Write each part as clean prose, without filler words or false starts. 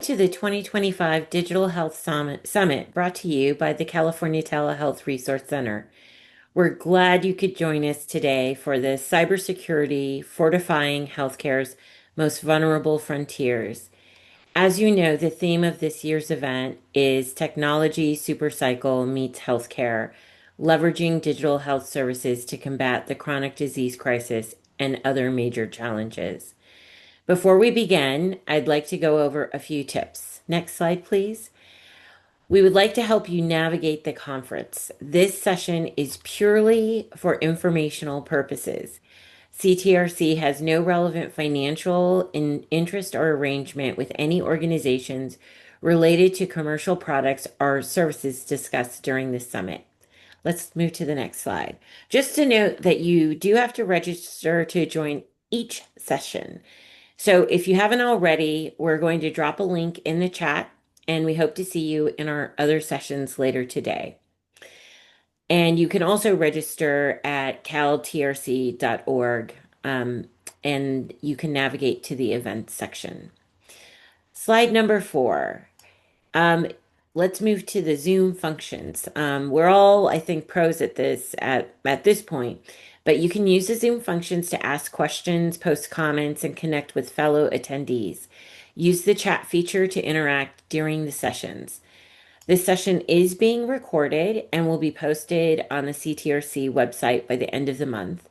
to the 2025 Digital Health Summit brought to you by the California Telehealth Resource Center. We're glad you could join us today for the Cybersecurity Fortifying Healthcare's Most Vulnerable Frontiers. As you know, the theme of this year's event is Technology Supercycle Meets Healthcare, leveraging digital health services to combat the chronic disease crisis and other major challenges. Before we begin, I'd like to go over a few tips. Next slide, please. We would like to help you navigate the conference. This session is purely for informational purposes. CTRC has no relevant financial interest or arrangement with any organizations related to commercial products or services discussed during this summit. Let's move to the next slide. Just to note that you do have to register to join each session. So if you haven't already, we're going to drop a link in the chat, and we hope to see you in our other sessions later today. And you can also register at caltrc.org, and you can navigate to the events section. Slide number 4. Let's move to the Zoom functions. We're all, I think, pros at this at this point, but you can use the Zoom functions to ask questions, post comments, and connect with fellow attendees. Use the chat feature to interact during the sessions. This session is being recorded and will be posted on the CTRC website by the end of the month.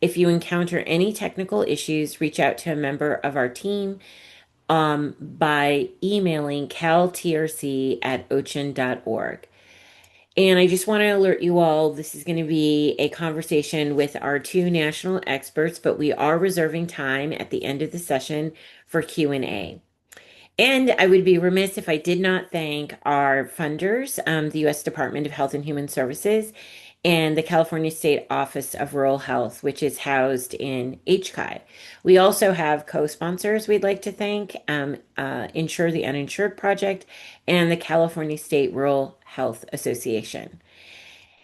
If you encounter any technical issues, reach out to a member of our team by emailing caltrc@ochin.org. And I just want to alert you all, this is going to be a conversation with our two national experts, but we are reserving time at the end of the session for Q&A. And I would be remiss if I did not thank our funders, the U.S. Department of Health and Human Services and the California State Office of Rural Health, which is housed in HCI. We also have co-sponsors we'd like to thank, Insure the Uninsured Project and the California State Rural Health Association.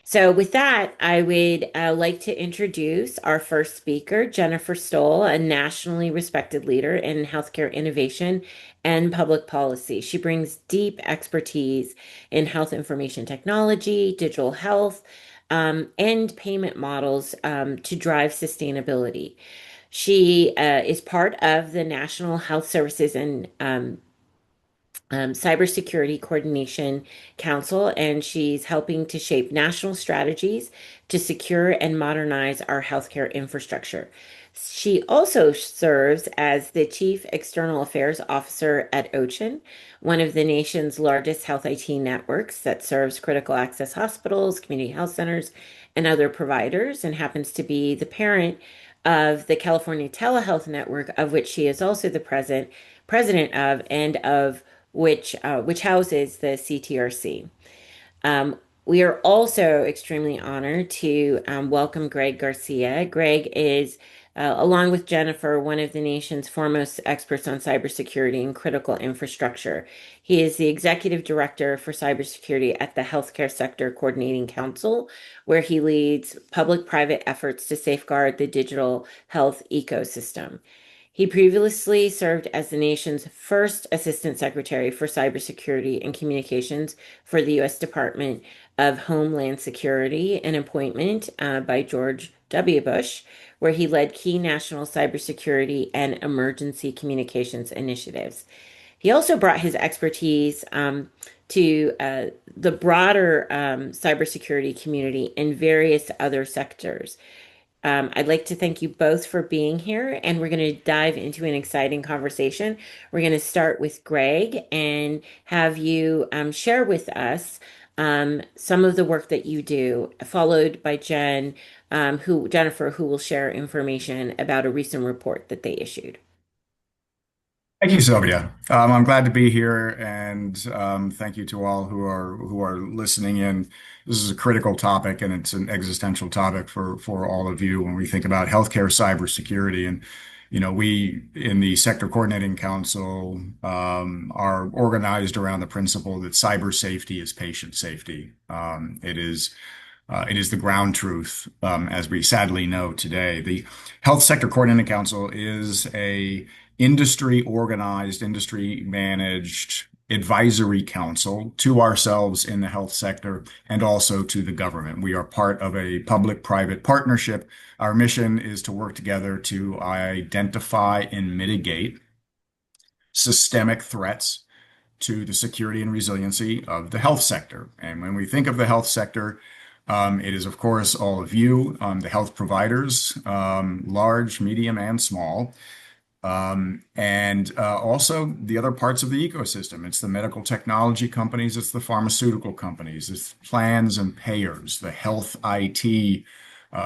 So with that, I would like to introduce our first speaker, Jennifer Stoll, a nationally respected leader in healthcare innovation and public policy. She brings deep expertise in health information technology, digital health, and payment models to drive sustainability. She is part of the National Health Services and Cybersecurity Coordination Council, and she's helping to shape national strategies to secure and modernize our healthcare infrastructure. She also serves as the Chief External Affairs Officer at OCHIN, one of the nation's largest health IT networks that serves critical access hospitals, community health centers, and other providers, and happens to be the parent of the California Telehealth Network, of which she is also the president of, and of which houses the CTRC. We are also extremely honored to welcome Greg Garcia. Greg is, along with Jennifer, one of the nation's foremost experts on cybersecurity and critical infrastructure. He is the executive director for cybersecurity at the Healthcare Sector Coordinating Council, where he leads public-private efforts to safeguard the digital health ecosystem. He previously served as the nation's first Assistant Secretary for Cybersecurity and Communications for the U.S. Department of Homeland Security, an appointment by George W. Bush, where he led key national cybersecurity and emergency communications initiatives. He also brought his expertise to the broader cybersecurity community in various other sectors. I'd like to thank you both for being here, and we're going to dive into an exciting conversation. We're going to start with Greg and have you share with us some of the work that you do, followed by Jennifer, who will share information about a recent report that they issued. Thank you, Sylvia. I'm glad to be here, and thank you to all who are listening in. This is a critical topic, and it's an existential topic for all of you when we think about healthcare cybersecurity. And we in the Sector Coordinating Council are organized around the principle that cyber safety is patient safety. It is the ground truth, as we sadly know today. The Health Sector Coordinating Council is a industry organized, industry managed advisory council to ourselves in the health sector and also to the government. We are part of a public-private partnership. Our mission is to work together to identify and mitigate systemic threats to the security and resiliency of the health sector. And when we think of the health sector, it is, of course, all of you, the health providers, large, medium, and small, and also the other parts of the ecosystem. It's the medical technology companies, it's the pharmaceutical companies, it's plans and payers, the health IT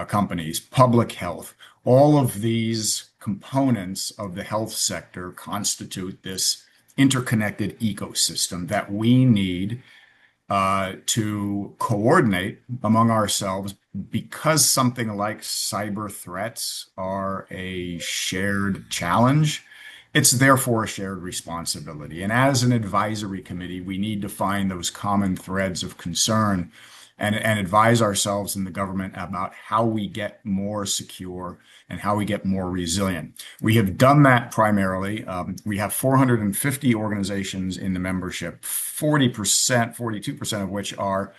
companies, public health. All of these components of the health sector constitute this interconnected ecosystem that we need to coordinate among ourselves because something like cyber threats are a shared challenge. It's therefore a shared responsibility. And as an advisory committee, we need to find those common threads of concern and advise ourselves in the government about how we get more secure and how we get more resilient. We have done that primarily. We have 450 organizations in the membership, 40%, 42% of which are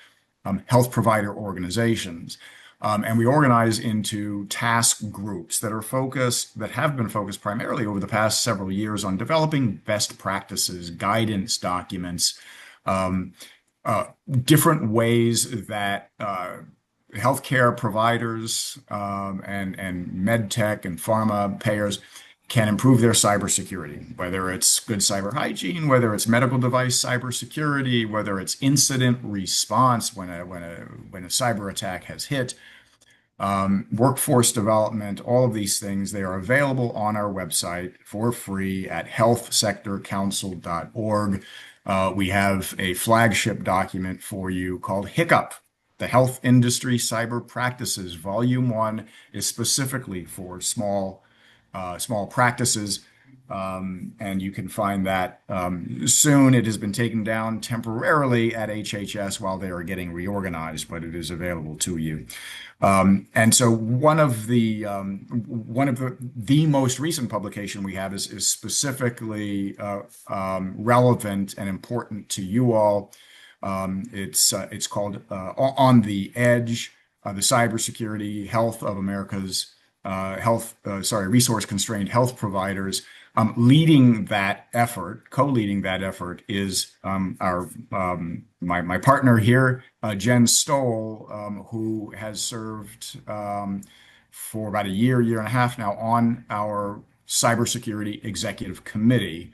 health provider organizations. And we organize into task groups that are focused, that have been focused primarily over the past several years on developing best practices, guidance documents, um, different ways that healthcare providers and med tech and pharma payers can improve their cybersecurity, whether it's good cyber hygiene, whether it's medical device cybersecurity, whether it's incident response when a cyber attack has hit, workforce development, all of these things. They are available on our website for free at healthsectorcouncil.org. We have a flagship document for you called Hiccup. The Health Industry Cyber Practices. Volume 1 is specifically for small practices, and you can find that soon. It has been taken down temporarily at HHS while they are getting reorganized, but it is available to you. And so one of the most recent publication we have is specifically relevant and important to you all. It's called On the Edge, the Cybersecurity Health of America's resource-constrained health providers. Leading that effort, co-leading that effort is my partner here, Jen Stoll, who has served for about a year and a half now on our Cybersecurity Executive Committee,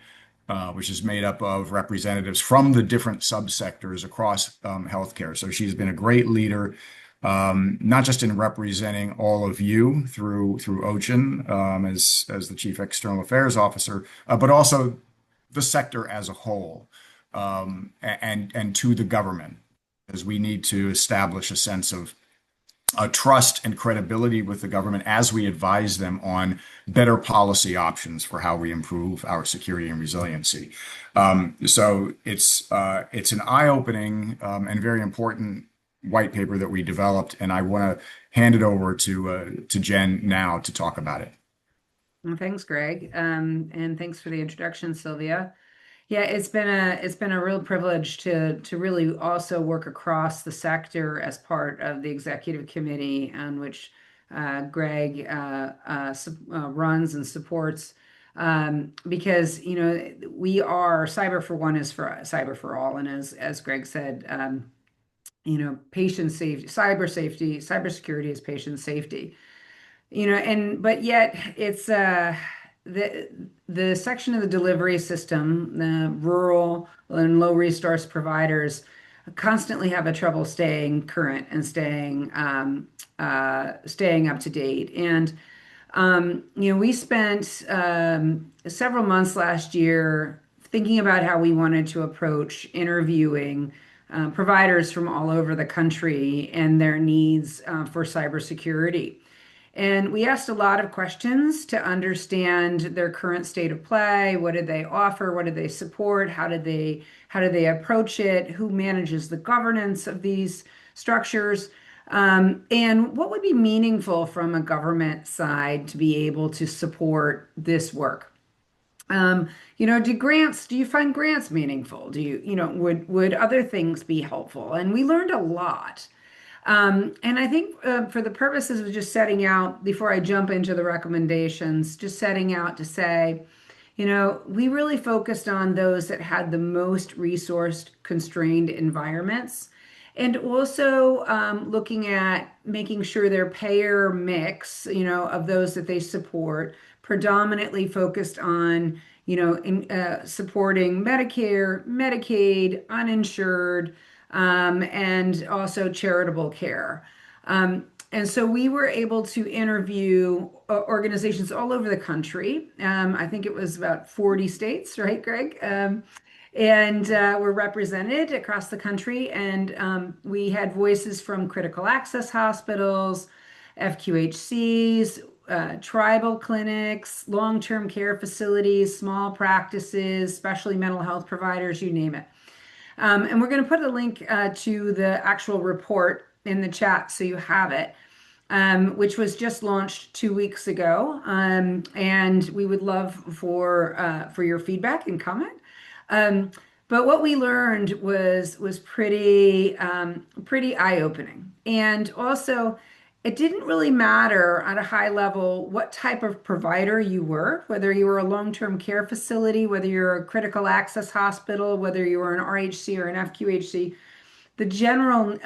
which is made up of representatives from the different subsectors across healthcare. So she's been a great leader, not just in representing all of you through OCHIN as the Chief External Affairs Officer, but also the sector as a whole, and to the government, as we need to establish a sense of trust and credibility with the government as we advise them on better policy options for how we improve our security and resiliency. So it's an eye-opening and very important white paper that we developed, and I want to hand it over to Jen now to talk about it. Well, thanks, Greg, and thanks for the introduction, Sylvia. Yeah, it's been a real privilege to really also work across the sector as part of the executive committee on which Greg runs and supports. Because we are cyber for one is for cyber for all, and as Greg said, patient safety, cybersecurity is patient safety. But yet it's the section of the delivery system, the rural and low resource providers constantly have a trouble staying current and staying up to date. And we spent several months last year thinking about how we wanted to approach interviewing providers from all over the country and their needs for cybersecurity. And we asked a lot of questions to understand their current state of play. What did they offer? What did they support? How did they approach it? Who manages the governance of these structures? And what would be meaningful from a government side to be able to support this work? Um, do you find grants meaningful? Would other things be helpful? And we learned a lot. And I think for the purposes of just setting out, before I jump into the recommendations, just setting out to say, we really focused on those that had the most resource constrained environments. And also looking at making sure their payer mix, of those that they support, predominantly focused on, supporting Medicare, Medicaid, uninsured, and also charitable care. And so we were able to interview organizations all over the country. I think it was about 40 states, right, Greg? And were represented across the country. And we had voices from critical access hospitals, FQHCs, tribal clinics, long-term care facilities, small practices, especially mental health providers, you name it. And we're going to put a link to the actual report in the chat so you have it, which was just launched 2 weeks ago. And we would love for your feedback and comment. Um, but what we learned was pretty eye-opening. And also, it didn't really matter at a high level what type of provider you were, whether you were a long-term care facility, whether you're a critical access hospital, whether you were an RHC or an FQHC. The general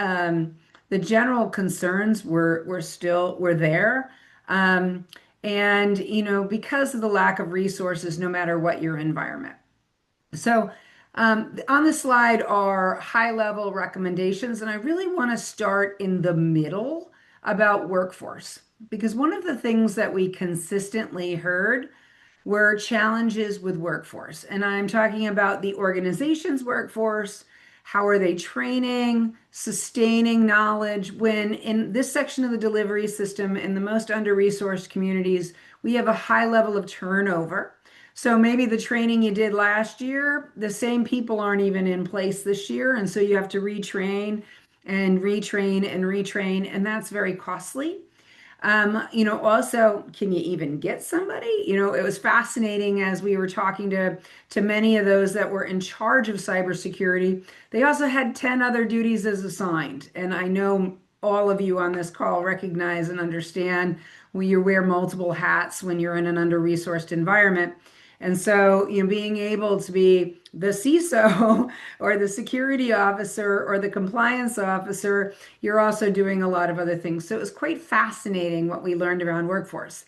the general concerns were there. Um, and because of the lack of resources, no matter what your environment. So, on the slide are high level recommendations, and I really want to start in the middle about workforce because one of the things that we consistently heard were challenges with workforce. And I'm talking about the organization's workforce. How are they training, sustaining knowledge? When in this section of the delivery system, in the most under-resourced communities, we have a high level of turnover. So maybe the training you did last year, the same people aren't even in place this year. And so you have to retrain and retrain and retrain, and that's very costly. Also, can you even get somebody? It was fascinating as we were talking to many of those that were in charge of cybersecurity. They also had 10 other duties as assigned. And I know all of you on this call recognize and understand when you wear multiple hats when you're in an under-resourced environment. And so, being able to be the CISO or the security officer or the compliance officer, you're also doing a lot of other things. So it was quite fascinating what we learned around workforce.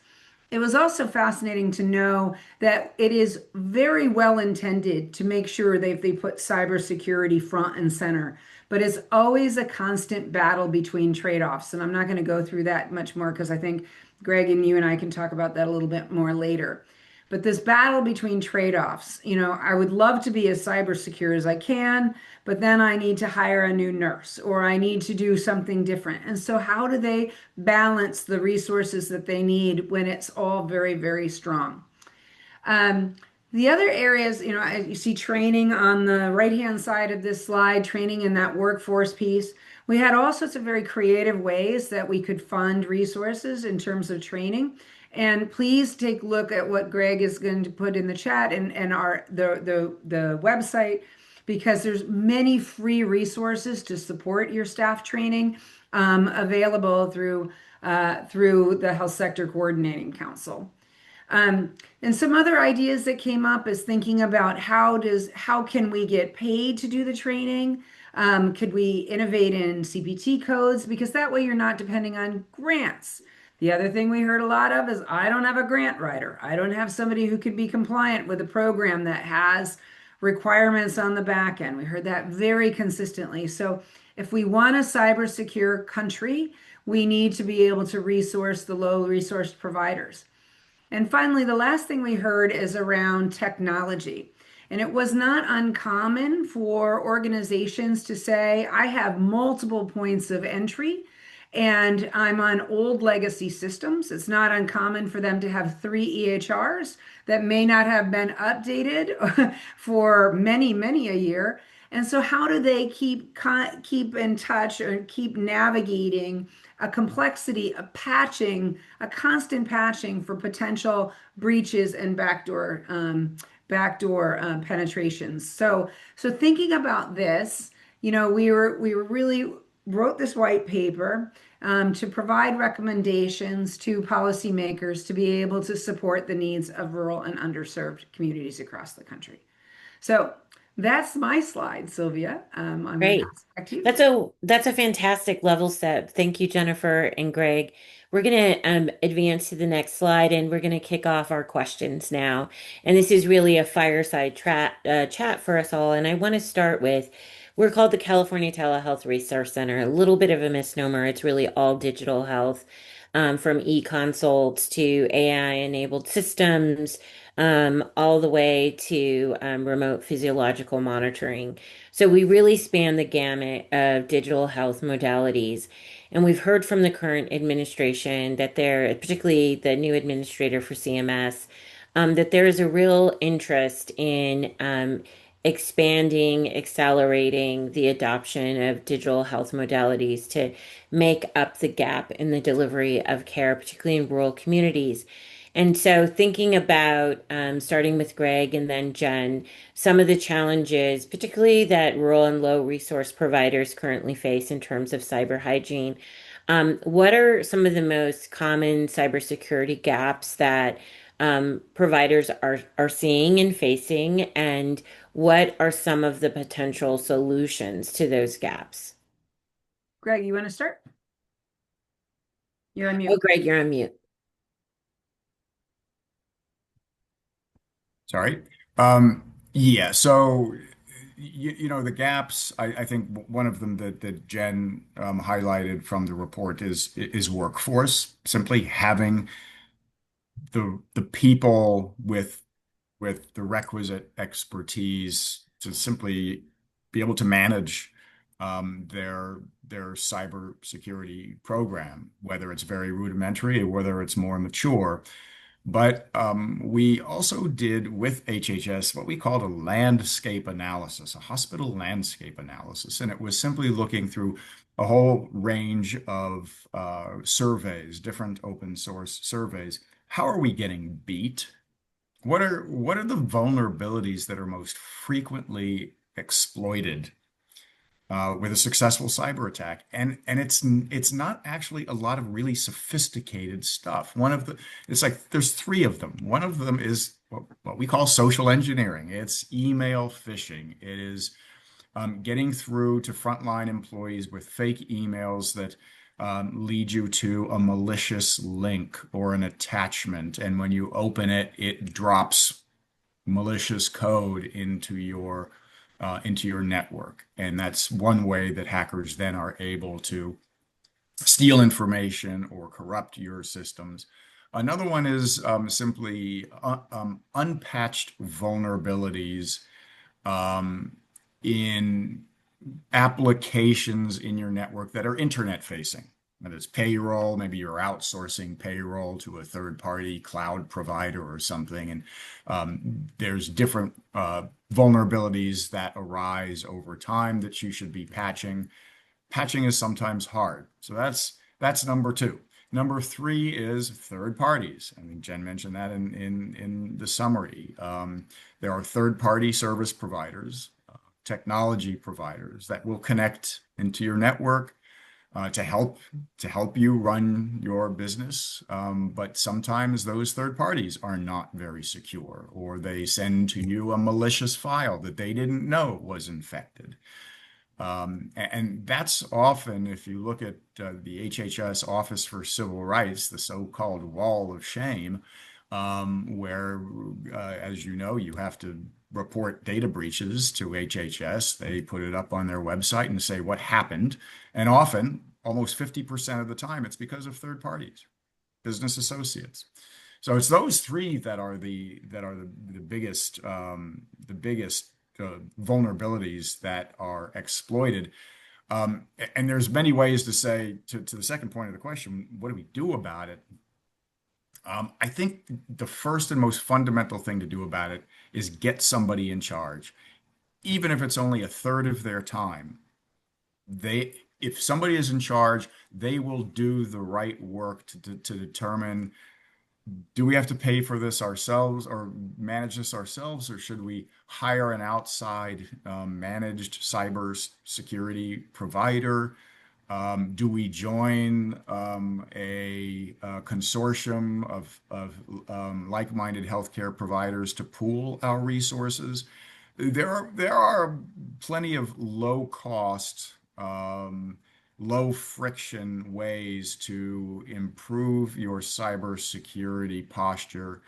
It was also fascinating to know that it is very well intended to make sure they put cybersecurity front and center, but it's always a constant battle between trade-offs. And I'm not going to go through that much more because I think Greg and you and I can talk about that a little bit more later. But this battle between trade-offs, I would love to be as cyber secure as I can, but then I need to hire a new nurse or I need to do something different. And so, how do they balance the resources that they need when it's all very, very strong? Um, the other areas, you see training on the right-hand side of this slide, training in that workforce piece. We had all sorts of very creative ways that we could fund resources in terms of training. And please take a look at what Greg is going to put in the chat and the website because there's many free resources to support your staff training available through the Health Sector Coordinating Council. And some other ideas that came up is thinking about how can we get paid to do the training? Could we innovate in CPT codes? Because that way you're not depending on grants. The other thing we heard a lot of is I don't have a grant writer. I don't have somebody who could be compliant with a program that has requirements on the back end. We heard that very consistently. So if we want a cyber secure country, we need to be able to resource the low resourced providers. And finally, the last thing we heard is around technology. And it was not uncommon for organizations to say, I have multiple points of entry and I'm on old legacy systems. It's not uncommon for them to have 3 EHRs that may not have been updated for many, many a year. And so how do they keep in touch or keep navigating a complexity of patching, a constant patching for potential breaches and backdoor penetrations. So thinking about this, we were really wrote this white paper to provide recommendations to policymakers to be able to support the needs of rural and underserved communities across the country. So that's my slide, Sylvia. I'm going to Great. pass it back to you. That's a fantastic level set. Thank you, Jennifer and Greg. We're going to advance to the next slide, and we're going to kick off our questions now. And this is really a fireside chat for us all. And I want to start with, we're called the California Telehealth Resource Center. A little bit of a misnomer. It's really all digital health, from e-consults to AI-enabled systems, all the way to remote physiological monitoring. So we really span the gamut of digital health modalities. And we've heard from the current administration that they're, particularly the new administrator for CMS, that there is a real interest in expanding, accelerating the adoption of digital health modalities to make up the gap in the delivery of care, particularly in rural communities. And so, thinking about starting with Greg and then Jen, some of the challenges, particularly that rural and low resource providers currently face in terms of cyber hygiene. What are some of the most common cybersecurity gaps that providers are seeing and facing, and what are some of the potential solutions to those gaps? Greg, you want to start? You're on Oh, mute. Greg, you're on mute. Sorry. Yeah, so the gaps. I think one of them that Jen highlighted from the report is workforce. Simply having the people with the requisite expertise to simply be able to manage their cybersecurity program, whether it's very rudimentary or whether it's more mature. But we also did with HHS what we called a landscape analysis, a hospital landscape analysis. And it was simply looking through a whole range of surveys, different open source surveys. How are we getting beat? What are the vulnerabilities that are most frequently exploited with a successful cyber attack? And it's not actually a lot of really sophisticated stuff. It's like there's three of them. One of them is what we call social engineering. It's email phishing. It is getting through to frontline employees with fake emails that lead you to a malicious link or an attachment. And when you open it, it drops malicious code into your network. And that's one way that hackers then are able to steal information or corrupt your systems. Another one is simply unpatched vulnerabilities in applications in your network that are internet facing. Whether it's payroll, maybe you're outsourcing payroll to a third party cloud provider or something. And there's different vulnerabilities that arise over time that you should be patching. Patching is sometimes hard. So that's number two. Number three is third parties. I mean, Jen mentioned that in the summary. There are third party service providers, technology providers that will connect into your network to help you run your business. But sometimes those third parties are not very secure, or they send to you a malicious file that they didn't know was infected. And that's often, if you look at the HHS Office for Civil Rights, the so-called wall of shame, where, as you know, you have to report data breaches to HHS. They put it up on their website and say what happened. And often, almost 50% of the time, it's because of third parties, business associates. So it's those three that are the biggest vulnerabilities that are exploited. And there's many ways to say to the second point of the question, what do we do about it? I think the first and most fundamental thing to do about it is get somebody in charge. even if it's only a third of their time, if somebody is in charge, they will do the right work to determine, do we have to pay for this ourselves or manage this ourselves, or should we hire an outside managed cyber security provider? Do we join a consortium of like-minded healthcare providers to pool our resources? There are plenty of low cost, low friction ways to improve your cybersecurity posture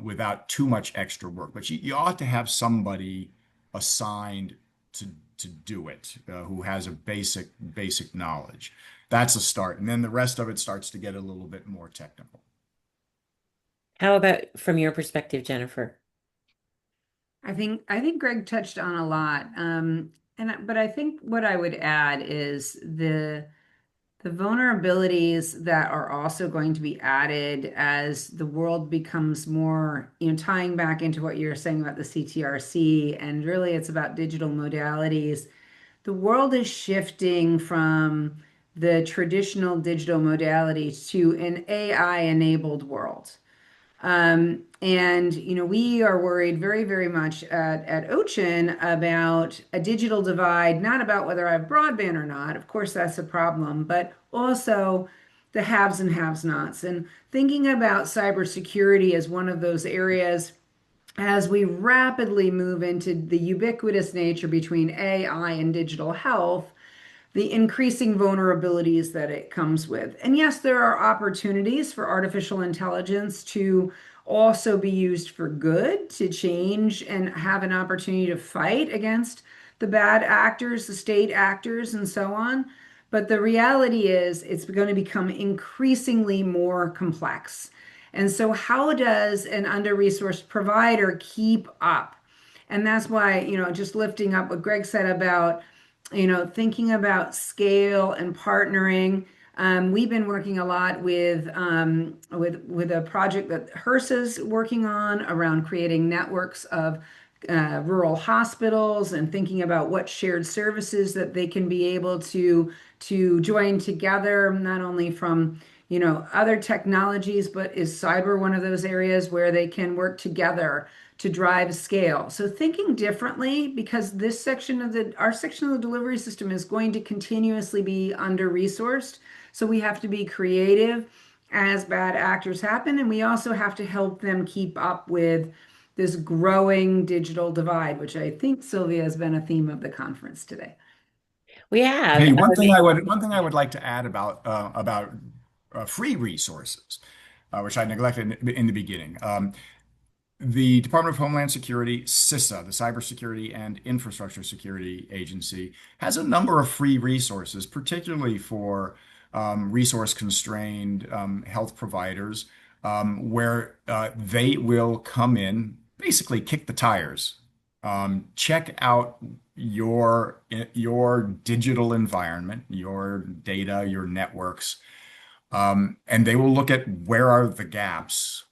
without too much extra work. But you ought to have somebody assigned to do it who has a basic knowledge. That's a start, and then the rest of it starts to get a little bit more technical. How about from your perspective, Jennifer? I think Greg touched on a lot. But I think what I would add is the vulnerabilities that are also going to be added as the world becomes more, tying back into what you were saying about the CTRC, and really it's about digital modalities. The world is shifting from the traditional digital modalities to an AI-enabled world. We are worried very, very much at Ocean about a digital divide, not about whether I have broadband or not. Of course, that's a problem, but also the haves and haves nots. And thinking about cybersecurity as one of those areas as we rapidly move into the ubiquitous nature between AI and digital health, the increasing vulnerabilities that it comes with. And yes, there are opportunities for artificial intelligence to also be used for good, to change and have an opportunity to fight against the bad actors, the state actors, and so on. But the reality is, it's going to become increasingly more complex. And so, how does an under-resourced provider keep up? And that's why, just lifting up what Greg said about thinking about scale and partnering. We've been working a lot with a project that HRSA's working on around creating networks of rural hospitals and thinking about what shared services that they can be able to join together, not only from other technologies, but is cyber one of those areas where they can work together to drive scale? So thinking differently, because this section of our section of the delivery system is going to continuously be under-resourced. So we have to be creative as bad actors happen, and we also have to help them keep up with this growing digital divide, which I think, Sylvia, has been a theme of the conference today. We have. Hey, one thing I would like to add about free resources, which I neglected in the beginning. The Department of Homeland Security, CISA, the Cybersecurity and Infrastructure Security Agency, has a number of free resources, particularly for resource-constrained health providers, where they will come in, basically kick the tires, check out your digital environment, your data, your networks, and they will look at where are the gaps,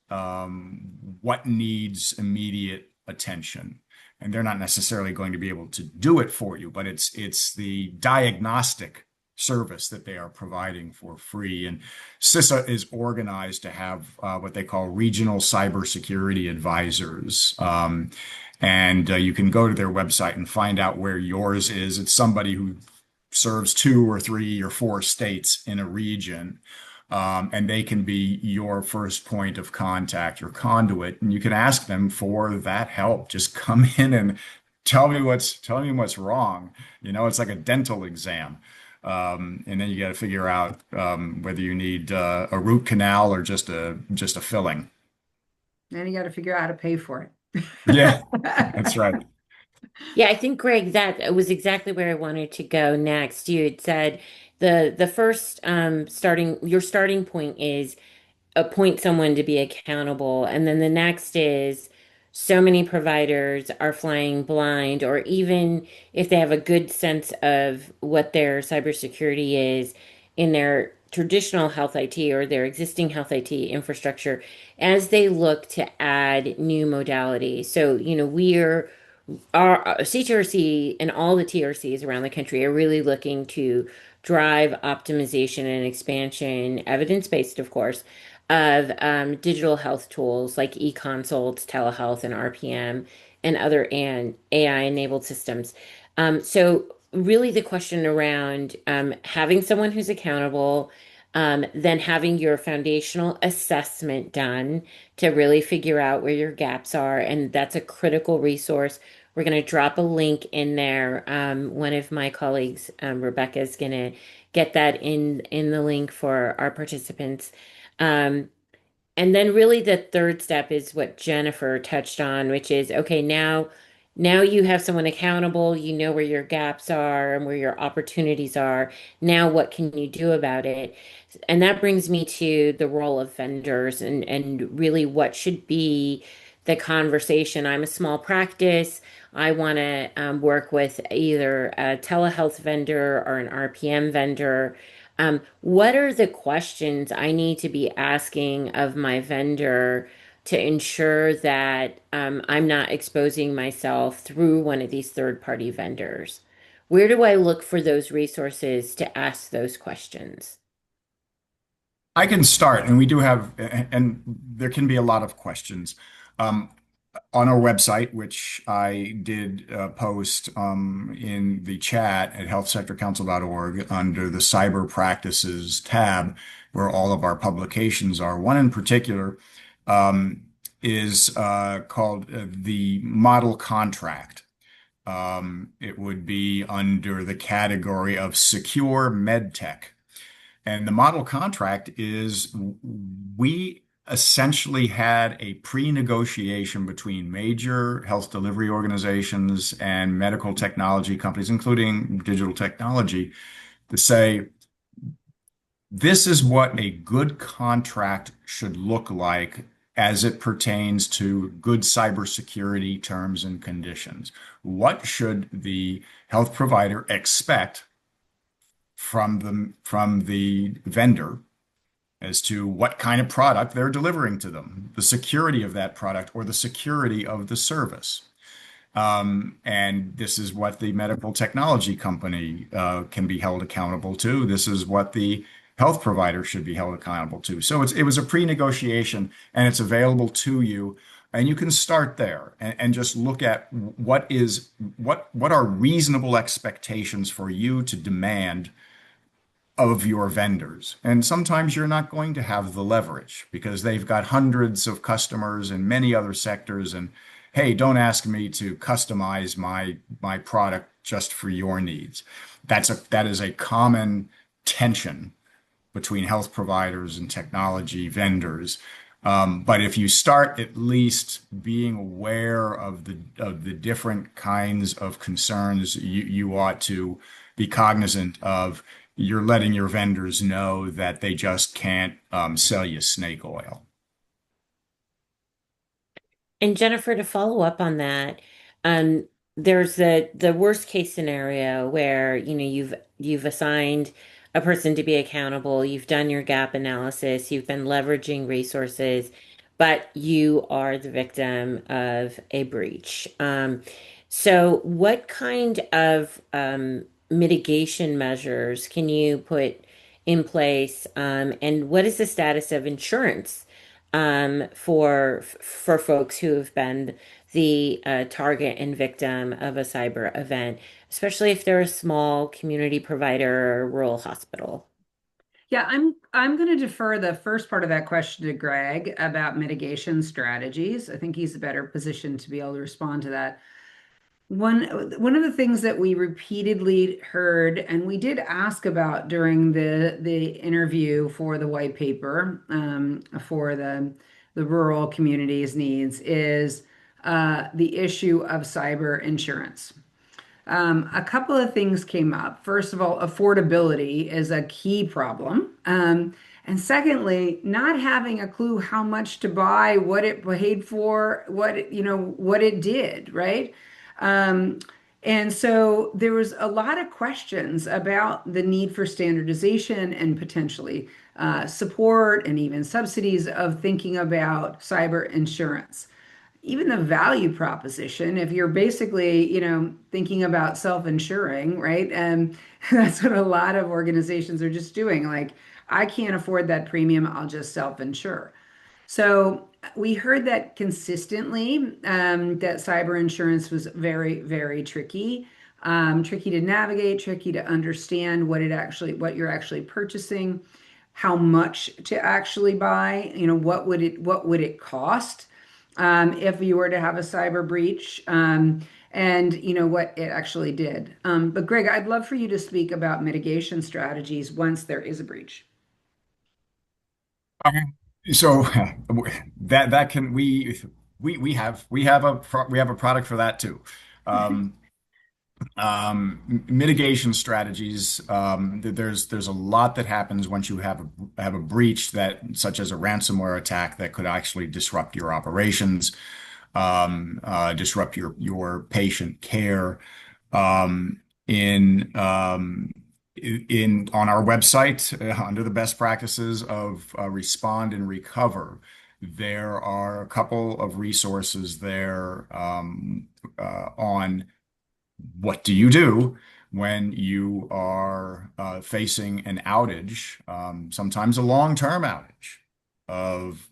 what needs immediate attention. And they're not necessarily going to be able to do it for you, but it's the diagnostic service that they are providing for free. And CISA is organized to have what they call regional cybersecurity advisors. And you can go to their website and find out where yours is. It's somebody who serves 2 or 3 or 4 states in a region. And they can be your first point of contact, your conduit, and you can ask them for that help. Just come in and tell me what's wrong. It's like a dental exam. And then you got to figure out whether you need a root canal or just a filling. And you got to figure out how to pay for Yeah, it. that's right. Yeah, I think Greg, that was exactly where I wanted to go next. You had said the first your starting point is appoint someone to be accountable. And then the next is so many providers are flying blind, or even if they have a good sense of what their cybersecurity is in their traditional health IT or their existing health IT infrastructure, as they look to add new modalities. So, we're our CTRC and all the TRCs around the country are really looking to drive optimization and expansion, evidence-based, of course, of digital health tools like e-consults, telehealth, and RPM, and other AI-enabled systems. So really the question around having someone who's accountable, then having your foundational assessment done to really figure out where your gaps are, and that's a critical resource. We're going to drop a link in there. One of my colleagues, Rebecca, is going to get that in the link for our participants. Um, and then really the third step is what Jennifer touched on, which is okay, now you have someone accountable, you know where your gaps are and where your opportunities are. Now what can you do about it? And that brings me to the role of vendors and really what should be the conversation. I'm a small practice. I want to work with either a telehealth vendor or an RPM vendor. What are the questions I need to be asking of my vendor to ensure that I'm not exposing myself through one of these third-party vendors? Where do I look for those resources to ask those questions? I can start, and we do have, and there can be a lot of questions. Um, on our website, which I did post in the chat at healthsectorcouncil.org under the cyber practices tab, where all of our publications are. One in particular um, is called the model contract. It would be under the category of secure medtech. And the model contract is we essentially had a pre-negotiation between major health delivery organizations and medical technology companies, including digital technology, to say, this is what a good contract should look like as it pertains to good cybersecurity terms and conditions. What should the health provider expect from the vendor as to what kind of product they're delivering to them, the security of that product or the security of the service. And this is what the medical technology company can be held accountable to. This is what the health provider should be held accountable to. So it was a pre-negotiation and it's available to you. And you can start there and just look at what are reasonable expectations for you to demand of your vendors. And sometimes you're not going to have the leverage because they've got hundreds of customers in many other sectors. And hey, don't ask me to customize my product just for your needs. That is a common tension between health providers and technology vendors. But if you start at least being aware of the different kinds of concerns you ought to be cognizant of, you're letting your vendors know that they just can't sell you snake oil. And Jennifer, to follow up on that, um, there's the worst case scenario where, you've assigned a person to be accountable, you've done your gap analysis, you've been leveraging resources, but you are the victim of a breach. So what kind of mitigation measures can you put in place? And what is the status of insurance? For folks who have been the target and victim of a cyber event, especially if they're a small community provider or a rural hospital. Yeah, I'm going to defer the first part of that question to Greg about mitigation strategies. I think he's a better position to be able to respond to that. One of the things that we repeatedly heard, and we did ask about during the interview for the white paper for the rural communities needs, is the issue of cyber insurance. A couple of things came up. First of all, affordability is a key problem. And secondly, not having a clue how much to buy, what it paid for, what it did, right? Um, and so there was a lot of questions about the need for standardization and potentially support and even subsidies of thinking about cyber insurance. even the value proposition, if you're basically, thinking about self-insuring, right? And that's what a lot of organizations are just doing. Like, I can't afford that premium, I'll just self-insure. So we heard that consistently, that cyber insurance was very, very tricky, tricky to navigate, tricky to understand what you're actually purchasing, how much to actually buy, what would it cost, if you were to have a cyber breach, and what it actually did. But Greg, I'd love for you to speak about mitigation strategies once there is a breach. Okay. So that can we have a product for that too. Um, Mitigation strategies. There's a lot that happens once you have a breach that, such as a ransomware attack, that could actually disrupt your operations, disrupt your patient care. Um, in in on our website, under the best practices of respond and recover, there are a couple of resources there on what do you do when you are facing an outage, sometimes a long-term outage of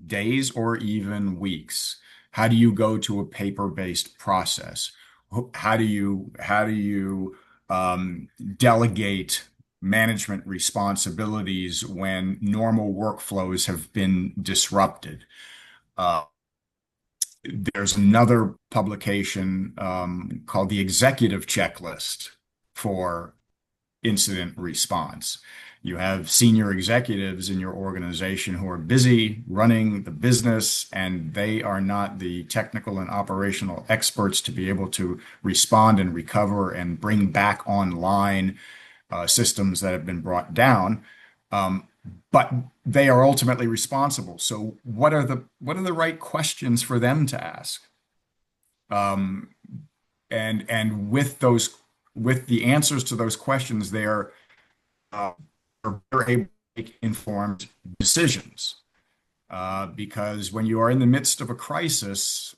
days or even weeks? How do you go to a paper-based process? How do you delegate management responsibilities when normal workflows have been disrupted? Uh, there's another publication called the Executive Checklist for incident response. You have senior executives in your organization who are busy running the business, and they are not the technical and operational experts to be able to respond and recover and bring back online systems that have been brought down. Um, but they are ultimately responsible. So what are the right questions for them to ask? Um, and with the answers to those questions, uh, they're able to make informed decisions. Because when you are in the midst of a crisis,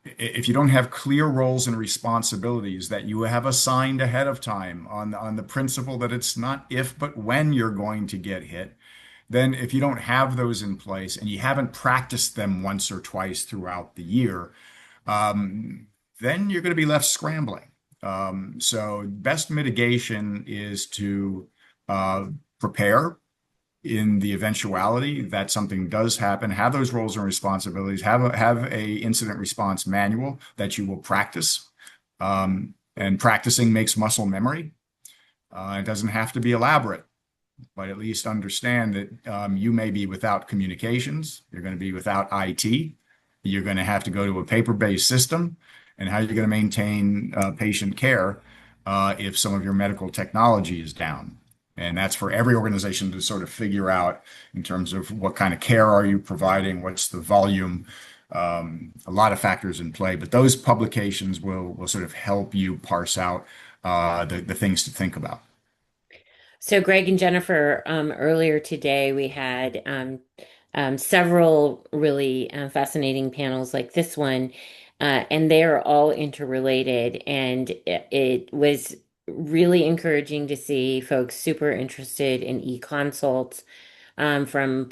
if you don't have clear roles and responsibilities that you have assigned ahead of time on the principle that it's not if but when you're going to get hit, then if you don't have those in place and you haven't practiced them once or twice throughout the year, um, then you're going to be left scrambling. So best mitigation is to uh, prepare in the eventuality that something does happen, have those roles and responsibilities, have a incident response manual that you will practice. And practicing makes muscle memory. It doesn't have to be elaborate, but at least understand that you may be without communications. You're going to be without IT. You're going to have to go to a paper-based system, and how you're going to maintain patient care if some of your medical technology is down. And that's for every organization to sort of figure out in terms of what kind of care are you providing, what's the volume, a lot of factors in play. But those publications will sort of help you parse out the things to think about. So, Greg and Jennifer, earlier today we had several really fascinating panels like this one, and they are all interrelated. And it was really encouraging to see folks super interested in e-consults, from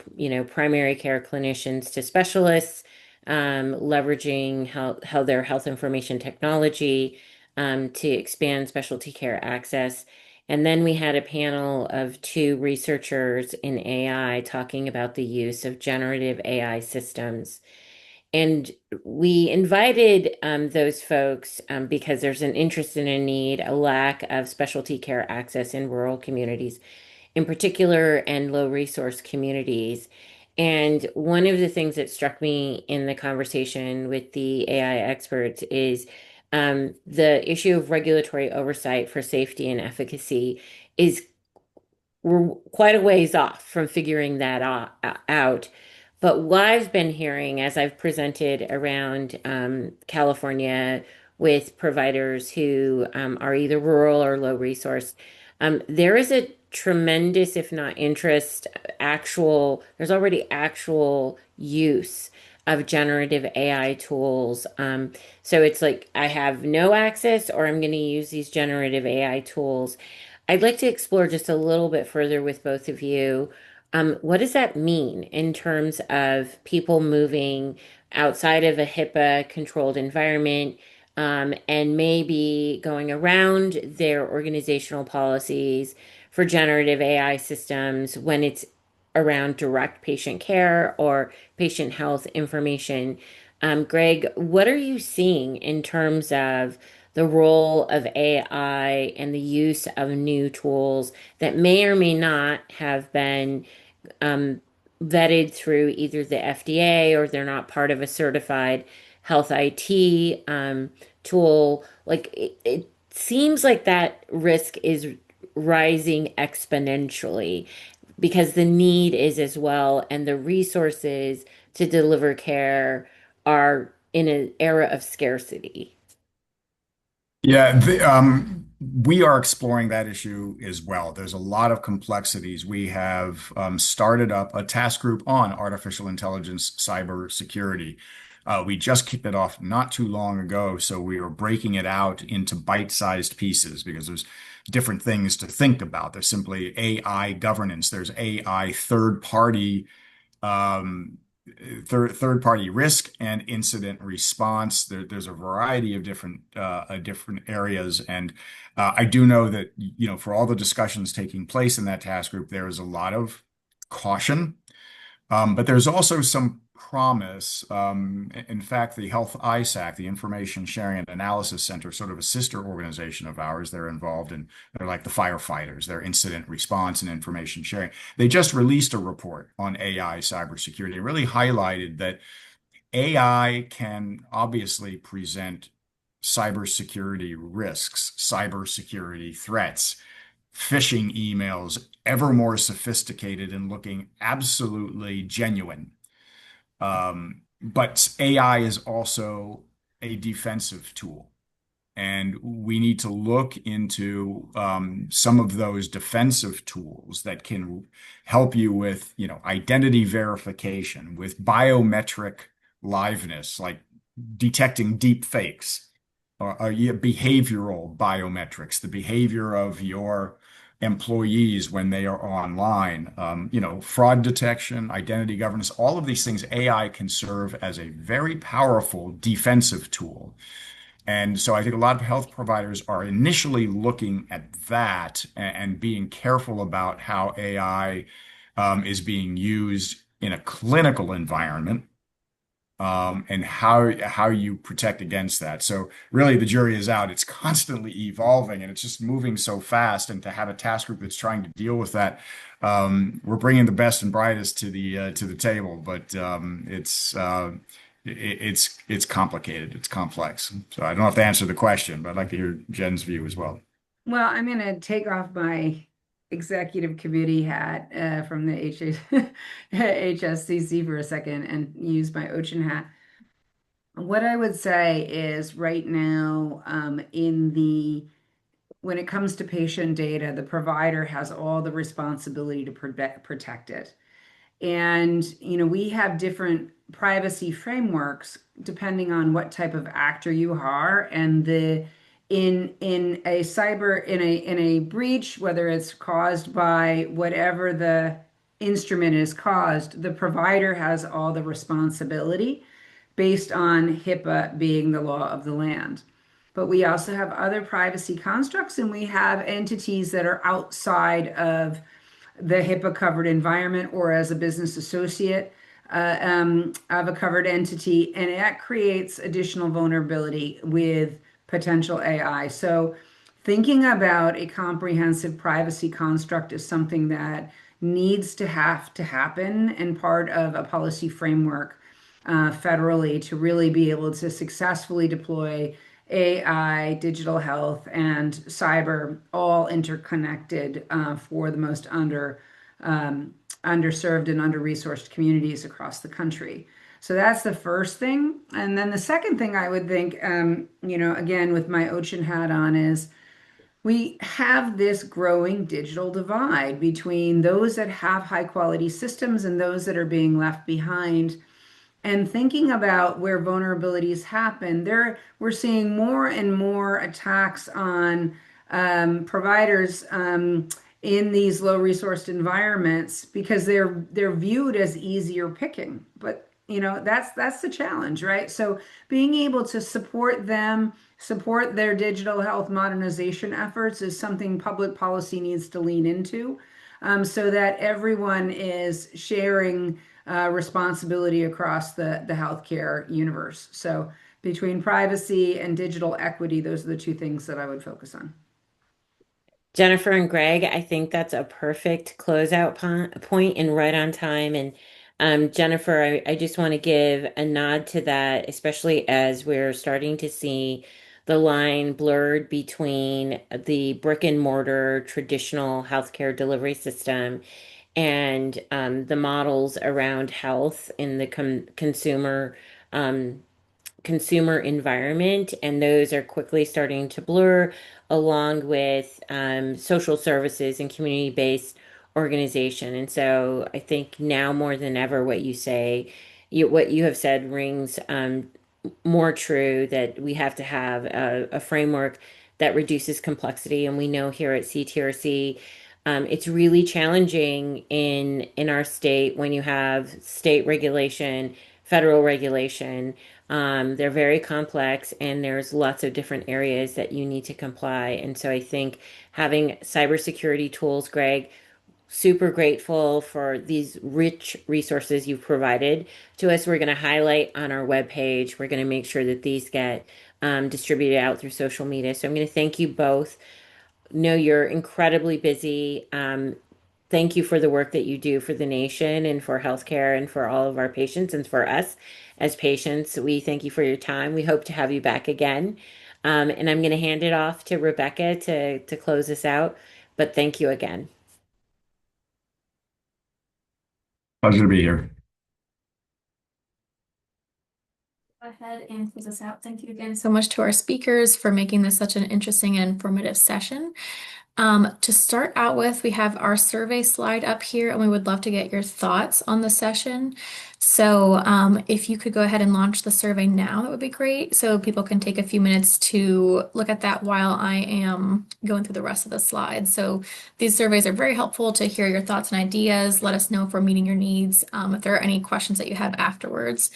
primary care clinicians to specialists, leveraging how their health information technology to expand specialty care access. And then we had a panel of two researchers in AI talking about the use of generative AI systems. And we invited those folks because there's an interest and a need, a lack of specialty care access in rural communities in particular, and low resource communities. And one of the things that struck me in the conversation with the AI experts is the issue of regulatory oversight for safety and efficacy is we're quite a ways off from figuring that out. But what I've been hearing as I've presented around California with providers who are either rural or low resource, there is a tremendous, if not interest, there's already actual use of generative AI tools. So it's like I have no access or I'm going to use these generative AI tools. I'd like to explore just a little bit further with both of you. What does that mean in terms of people moving outside of a HIPAA controlled environment, and maybe going around their organizational policies for generative AI systems when it's around direct patient care or patient health information? Greg, what are you seeing in terms of the role of AI and the use of new tools that may or may not have been um, vetted through either the FDA or they're not part of a certified health IT tool? Like it seems like that risk is rising exponentially because the need is as well, and the resources to deliver care are in an era of scarcity. Yeah, we are exploring that issue as well. There's a lot of complexities. We have started up a task group on artificial intelligence cybersecurity. We just kicked it off not too long ago, so we are breaking it out into bite-sized pieces because there's different things to think about. There's simply AI governance. There's AI um, third party risk and incident response. There's a variety of different areas, and I do know that for all the discussions taking place in that task group, there is a lot of caution, but there's also some promise. In fact, the Health ISAC, the Information Sharing and Analysis Center, sort of a sister organization of ours, they're involved in, they're like the firefighters, they're incident response and information sharing. They just released a report on AI cybersecurity. It really highlighted that AI can obviously present cybersecurity risks, cybersecurity threats, phishing emails, ever more sophisticated and looking absolutely genuine. But AI is also a defensive tool. And we need to look into some of those defensive tools that can help you with, identity verification, with biometric liveness, like detecting deep fakes, or yeah, behavioral biometrics, the behavior of your employees when they are online, fraud detection, identity governance, all of these things, AI can serve as a very powerful defensive tool. And so I think a lot of health providers are initially looking at that and being careful about how AI is being used in a clinical environment, and how you protect against that. So really, the jury is out. It's constantly evolving, and it's just moving so fast. And to have a task group that's trying to deal with that, we're bringing the best and brightest to the table. But it's complicated. It's complex. So I don't know if to answer the question, but I'd like to hear Jen's view as well. Well, I'm going to take off my executive committee hat from the HSCC for a second and use my OCHAN hat. What I would say is right now, when it comes to patient data, the provider has all the responsibility to protect it. And, we have different privacy frameworks depending on what type of actor you are and in a breach, whether it's caused by whatever the instrument is caused, the provider has all the responsibility based on HIPAA being the law of the land. But we also have other privacy constructs, and we have entities that are outside of the HIPAA covered environment or as a business associate of a covered entity, and that creates additional vulnerability with potential AI. So, thinking about a comprehensive privacy construct is something that needs to have to happen and part of a policy framework federally to really be able to successfully deploy AI, digital health, and cyber all interconnected for the most underserved and under-resourced communities across the country. So that's the first thing. And then the second thing I would think, again, with my ocean hat on, is we have this growing digital divide between those that have high quality systems and those that are being left behind. and thinking about where vulnerabilities happen, we're seeing more and more attacks on providers in these low-resourced environments because they're viewed as easier picking. But that's the challenge, right? So being able to support them, support their digital health modernization efforts is something public policy needs to lean into, so that everyone is sharing responsibility across the healthcare universe. So between privacy and digital equity, those are the two things that I would focus on. Jennifer and Greg, I think that's a perfect closeout point and right on time. And Jennifer, I just want to give a nod to that, especially as we're starting to see the line blurred between the brick and mortar traditional healthcare delivery system and the models around health in the um, consumer environment, and those are quickly starting to blur along with social services and community-based organization. And so I think now more than ever, what you have said rings more true that we have to have a framework that reduces complexity. And we know here at CTRC, it's really challenging in our state when you have state regulation, federal regulation. They're very complex, and there's lots of different areas that you need to comply. And so I think having cybersecurity tools, Greg, super grateful for these rich resources you've provided to us. We're going to highlight on our webpage. We're going to make sure that these get distributed out through social media. So I'm going to thank you both. Know you're incredibly busy. Thank you for the work that you do for the nation and for healthcare and for all of our patients and for us as patients. We thank you for your time. We hope to have you back again. And I'm going to hand it off to Rebecca to close us out. But thank you again. Pleasure to be here. Go ahead and close us out. Thank you again so much to our speakers for making this such an interesting and informative session. To start out with, we have our survey slide up here, and we would love to get your thoughts on the session. So if you could go ahead and launch the survey now, that would be great. So people can take a few minutes to look at that while I am going through the rest of the slides. So these surveys are very helpful to hear your thoughts and ideas. Let us know if we're meeting your needs, if there are any questions that you have afterwards.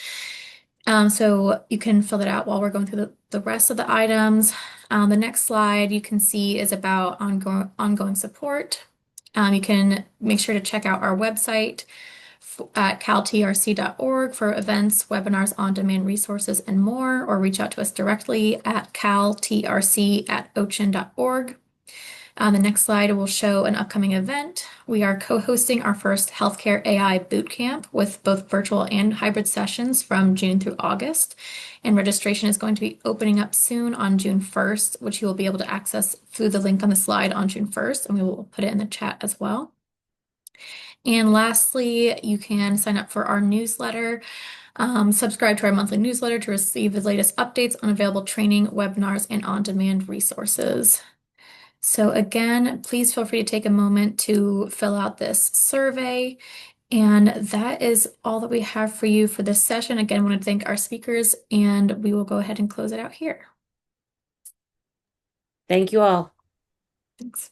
So you can fill it out while we're going through the rest of the items. The next slide you can see is about ongoing support. You can make sure to check out our website at caltrc.org for events, webinars, on-demand resources, and more, or reach out to us directly at caltrc@ochin.org. The next slide will show an upcoming event. We are co-hosting our first Healthcare AI Bootcamp with both virtual and hybrid sessions from June through August. And registration is going to be opening up soon on June 1st, which you will be able to access through the link on the slide on June 1st, and we will put it in the chat as well. And lastly, you can sign up for our newsletter. Subscribe to our monthly newsletter to receive the latest updates on available training, webinars, and on-demand resources. So again, please feel free to take a moment to fill out this survey. And that is all that we have for you for this session. Again, I want to thank our speakers, and we will go ahead and close it out here. Thank you all. Thanks.